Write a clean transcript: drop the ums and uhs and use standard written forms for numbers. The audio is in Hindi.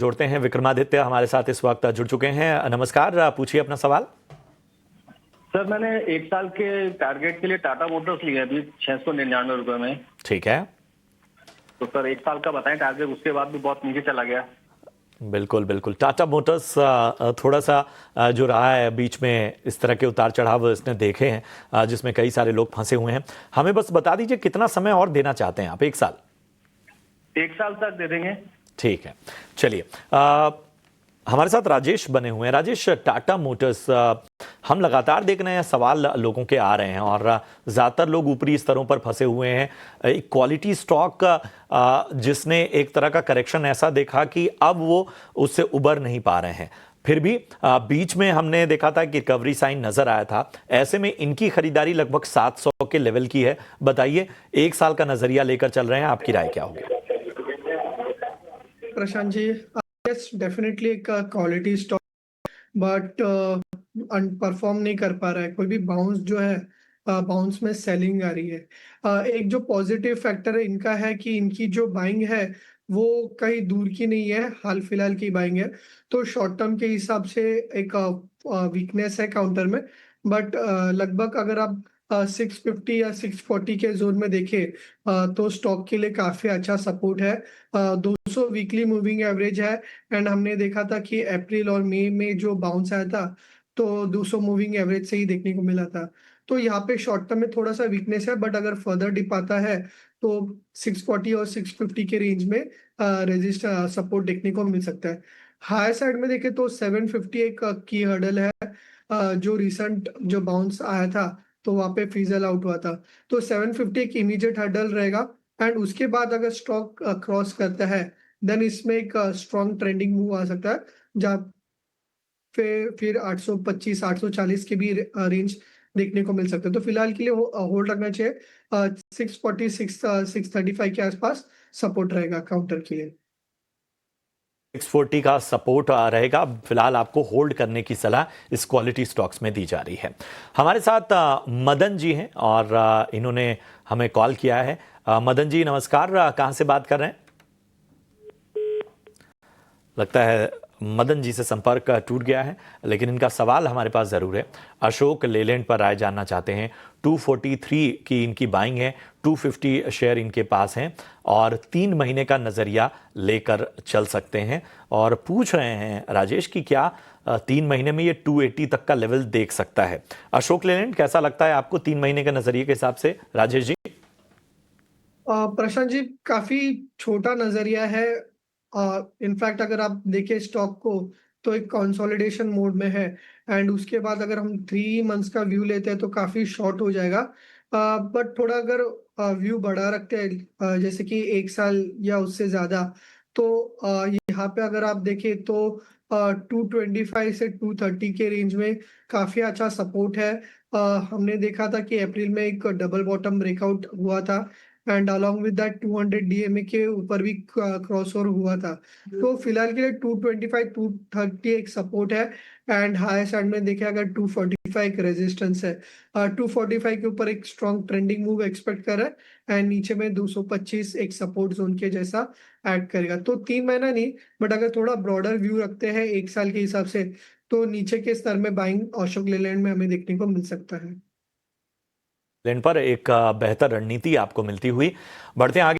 जोड़ते हैं विक्रमादित्य हमारे साथ इस वक्त जुड़ चुके हैं। नमस्कार, पूछिए अपना सवाल। सर, मैंने 1 साल के टारगेट के लिए टाटा मोटर्स लिया अभी 699 रुपए में। ठीक है। तो सर 1 साल का बताएं टारगेट, उसके बाद भी बहुत नीचे चला गया। बिल्कुल बिल्कुल, टाटा मोटर्स थोड़ा सा जो रहा है बीच में, इस तरह के उतार चढ़ाव इसने देखे हैं जिसमें कई सारे लोग फंसे हुए हैं। हमें बस बता दीजिए कितना समय और देना चाहते हैं आप? 1 साल? 1 साल तक दे देंगे। ठीक है, चलिए। हमारे साथ राजेश बने हुए हैं। राजेश, टाटा मोटर्स हम लगातार देख रहे हैं, सवाल लोगों के आ रहे हैं और ज़्यादातर लोग ऊपरी स्तरों पर फंसे हुए हैं। एक क्वालिटी स्टॉक जिसने एक तरह का करेक्शन ऐसा देखा कि अब वो उससे उबर नहीं पा रहे हैं। फिर भी बीच में हमने देखा था कि रिकवरी साइन नजर आया था। ऐसे में इनकी खरीदारी लगभग 700 के लेवल की है। बताइए, 1 साल का नजरिया लेकर चल रहे हैं, आपकी राय क्या होगी? प्रशांत जी, यस डेफिनेटली एक क्वालिटी स्टॉक, बट परफॉर्म नहीं कर पा रहा है। कोई भी बाउंस जो है, बाउंस में सेलिंग आ रही है। एक जो पॉजिटिव फैक्टर है इनका है कि इनकी जो बाइंग है वो कहीं दूर की नहीं है, हाल फिलहाल की बाइंग है। तो शॉर्ट टर्म के हिसाब से एक वीकनेस है काउंटर में, बट लगभग अगर आप 650 या 640 के जोन में देखें तो स्टॉक के लिए काफी अच्छा सपोर्ट है। 200 वीकली मूविंग एवरेज है, एंड हमने देखा था कि अप्रैल और मई में जो बाउंस आया था तो 200 मूविंग एवरेज से ही देखने को मिला था। तो यहाँ पे शॉर्ट टर्म में थोड़ा सा वीकनेस है, बट अगर फर्दर डिप आता है तो 640 और 650 के रेंज में रेजिस्ट सपोर्ट देखने को मिल सकता है। हायर साइड में देखें तो 750 एक की हर्डल है। जो रिसेंट जो बाउंस आया था तो वहां पे फिजल आउट हुआ था, तो 750 एक इमीडिएट हर्डल रहेगा। एंड उसके बाद अगर स्टॉक क्रॉस करता है देन इसमें एक स्ट्रॉन्ग ट्रेंडिंग मूव आ सकता है, जहाँ फिर 825 840 के भी रेंज देखने को मिल सकता है। तो फिलहाल के लिए होल्ड रखना चाहिए। 640 635 के आसपास सपोर्ट रहेगा काउंटर के लिए। 640 का सपोर्ट रहेगा। फिलहाल आपको होल्ड करने की सलाह इस क्वालिटी स्टॉक्स में दी जा रही है। हमारे साथ मदन जी हैं और इन्होंने हमें कॉल किया है। मदन जी नमस्कार, कहां से बात कर रहे हैं? लगता है मदन जी से संपर्क टूट गया है, लेकिन इनका सवाल हमारे पास ज़रूर है। अशोक लेलैंड पर राय जानना चाहते हैं। 243 की इनकी बाइंग है, 250 शेयर इनके पास हैं और 3 महीने का नज़रिया लेकर चल सकते हैं। और पूछ रहे हैं राजेश कि क्या 3 महीने में ये 280 तक का लेवल देख सकता है? अशोक लेलैंड कैसा लगता है आपको 3 महीने के नज़रिए के हिसाब से, राजेश जी? प्रशांत जी, काफी छोटा नजरिया है। इनफैक्ट अगर आप देखें स्टॉक को तो एक कंसोलिडेशन मोड में है, एंड उसके बाद अगर हम 3 मंथ्स का व्यू लेते हैं तो काफी शॉर्ट हो जाएगा। बट थोड़ा अगर व्यू बढ़ा रखते हैं, जैसे कि 1 साल या उससे ज्यादा, तो यहाँ पे अगर आप देखें तो 225 से 230 के रेंज में काफी अच्छा सपोर्ट है। हमने देखा था कि अप्रैल में एक डबल बॉटम ब्रेकआउट हुआ था, and along with that 200 DMA के ऊपर भी क्रॉस ओवर हुआ था। तो फिलहाल के लिए 225 230 एक सपोर्ट है, एंड हायर साइड में देखें अगर 245 एक रेजिस्टेंस है। 245 के ऊपर एक स्ट्रॉन्ग ट्रेंडिंग मूव एक्सपेक्ट कर रहा है, एंड नीचे में 225 एक सपोर्ट जोन के जैसा ऐड करेगा। तो 3 महीना नहीं, बट अगर थोड़ा ब्रॉडर व्यू रखते हैं 1 साल के हिसाब से, तो नीचे के स्तर में बाइंग अशोक लेलैंड में हमें देखने को मिल सकता है। पर एक बेहतर रणनीति आपको मिलती हुई। बढ़ते हैं आगे।